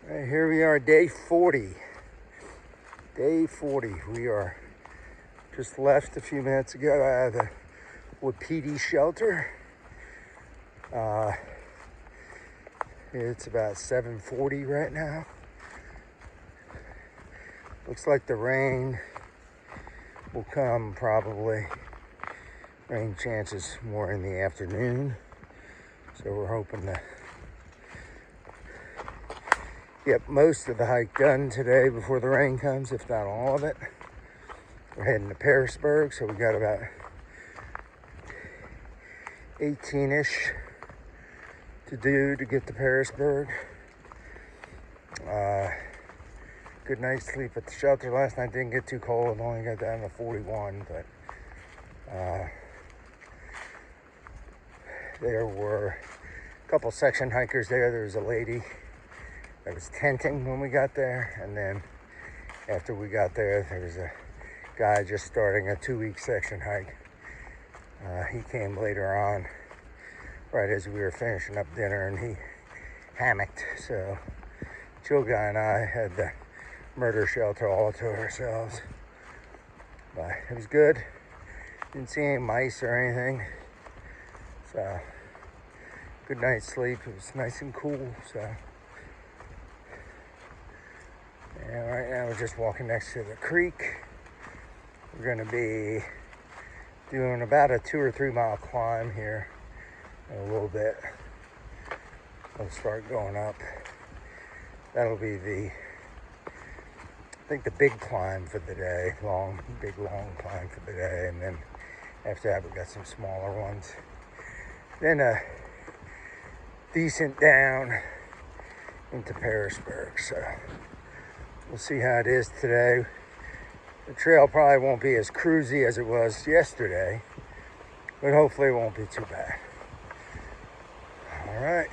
Right, here we are, day 40. Day 40. We are just left a few minutes ago out of the Wapiti shelter. It's about 7:40 right now. Looks like the rain will come probably. Rain chances more in the afternoon. So we're hoping to get most of the hike done today before the rain comes, if not all of it. We're heading to Pearisburg, so we got about 18-ish to do to get to Pearisburg. Good night's sleep at the shelter last night. Didn't get too cold, only got down to 41, but there were a couple section hikers there. There was a lady that was tenting when we got there, and then after we got there, there was a guy just starting a 2-week section hike. He came later on, right as we were finishing up dinner, and he hammocked. So Chill Guy and I had the murder shelter all to ourselves. But it was good. Didn't see any mice or anything. So good night's sleep. It was nice and cool. So and right now we're just walking next to the creek. We're going to be doing about a 2 or 3 mile climb here in a little bit. We'll start going up. That'll be I think the big climb for the day, big long climb for the day, and then after that we got some smaller ones. Then a decent down into Pearisburg. So we'll see how it is today. The trail probably won't be as cruisy as it was yesterday, but hopefully it won't be too bad. All right,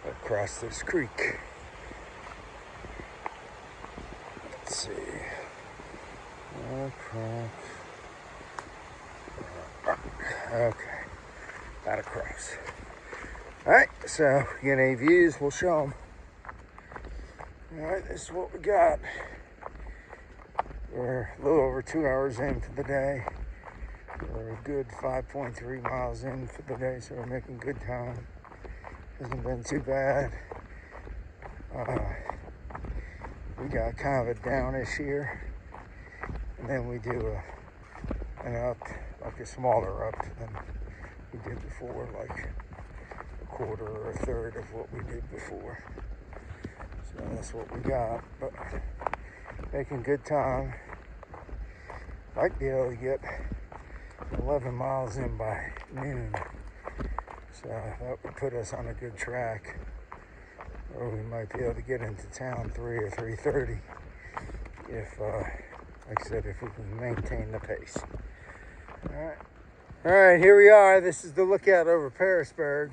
we'll cross this creek. Let's see. Okay, got across. All right, so if we get any views, we'll show them. All right, this is what we got. We're a little over 2 hours in for the day. We're a good 5.3 miles in for the day, so we're making good time. Hasn't been too bad. We got kind of a downish here, and then we do an up, like a smaller up than we did before, like a quarter or a third of what we did before. So that's what we got, but making good time. Might be able to get 11 miles in by noon, so that would put us on a good track. Or we might be able to get into town 3 or 3:30 if, like I said, if we can maintain the pace. All right, here we are. This is the lookout over Pearisburg.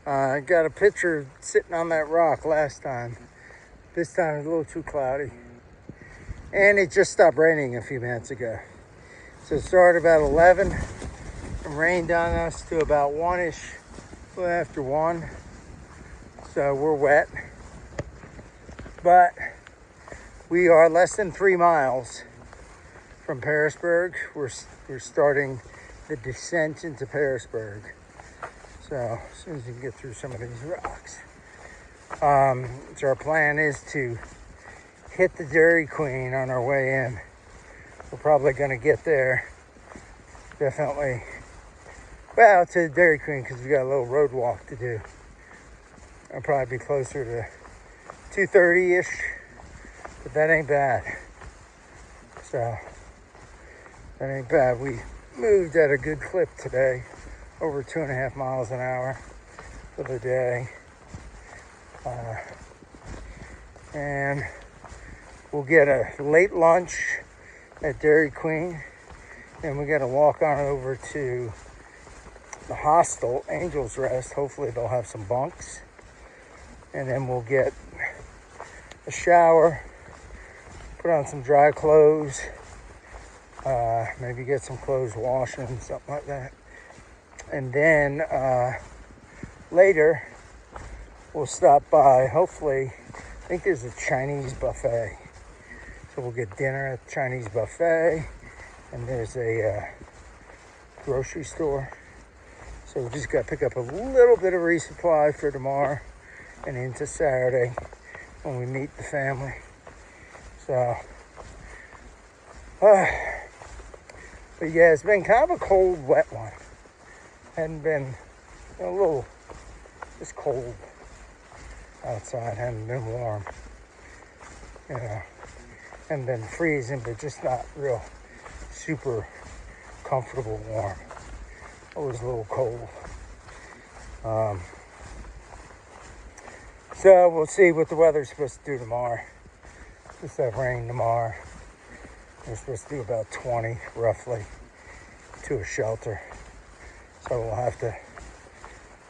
I got a picture sitting on that rock last time. This time it's a little too cloudy. And it just stopped raining a few minutes ago. So it started about 11 and rained on us to about 1-ish, a little after 1. So we're wet, but we are less than 3 miles from Pearisburg. We're starting the descent into Pearisburg. So as soon as we can get through some of these rocks. So our plan is to hit the Dairy Queen on our way in. We're probably going to get there definitely, well, to the Dairy Queen because we got a little road walk to do. I'll probably be closer to 2:30-ish, but that ain't bad. So, that ain't bad. We moved at a good clip today, over 2.5 miles an hour for the day. And we'll get a late lunch at Dairy Queen, and we got to walk on over to the hostel, Angel's Rest. Hopefully they'll have some bunks. And then we'll get a shower, put on some dry clothes, maybe get some clothes washing, something like that. And then later we'll stop by, hopefully think there's a Chinese buffet. So we'll get dinner at the Chinese buffet. And there's a grocery store. So we just got to pick up a little bit of resupply for tomorrow and into Saturday when we meet the family. So, but yeah, it's been kind of a cold, wet one. Hadn't been a little, just cold outside. Hadn't been warm. You know, hadn't been freezing, but just not real super comfortable warm. Always a little cold. So we'll see what the weather's supposed to do tomorrow. Supposed to have rain tomorrow. We're supposed to do about 20 roughly to a shelter. So we'll have to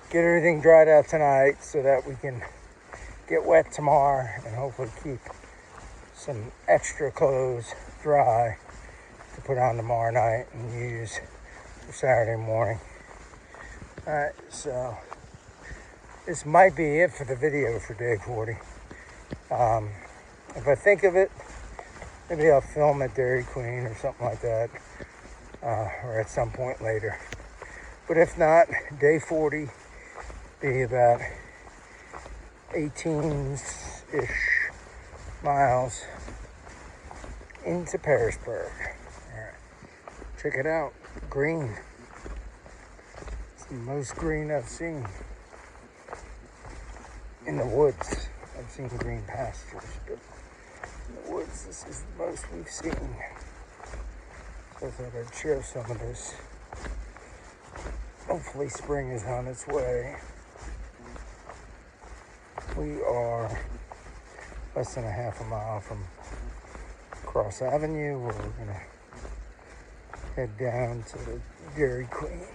get everything dried out tonight so that we can get wet tomorrow and hopefully keep some extra clothes dry to put on tomorrow night and use for Saturday morning. Alright, so this might be it for the video for day 40. If I think of it, maybe I'll film at Dairy Queen or something like that, or at some point later. But if not, day 40 be about 18-ish miles into Pearisburg. Alright, check it out. Green. It's the most green I've seen. In the woods, I've seen green pastures, but in the woods, this is the most we've seen. So I thought I'd share some of this. Hopefully spring is on its way. We are less than a half a mile from Cross Avenue, where we're gonna head down to the Dairy Queen.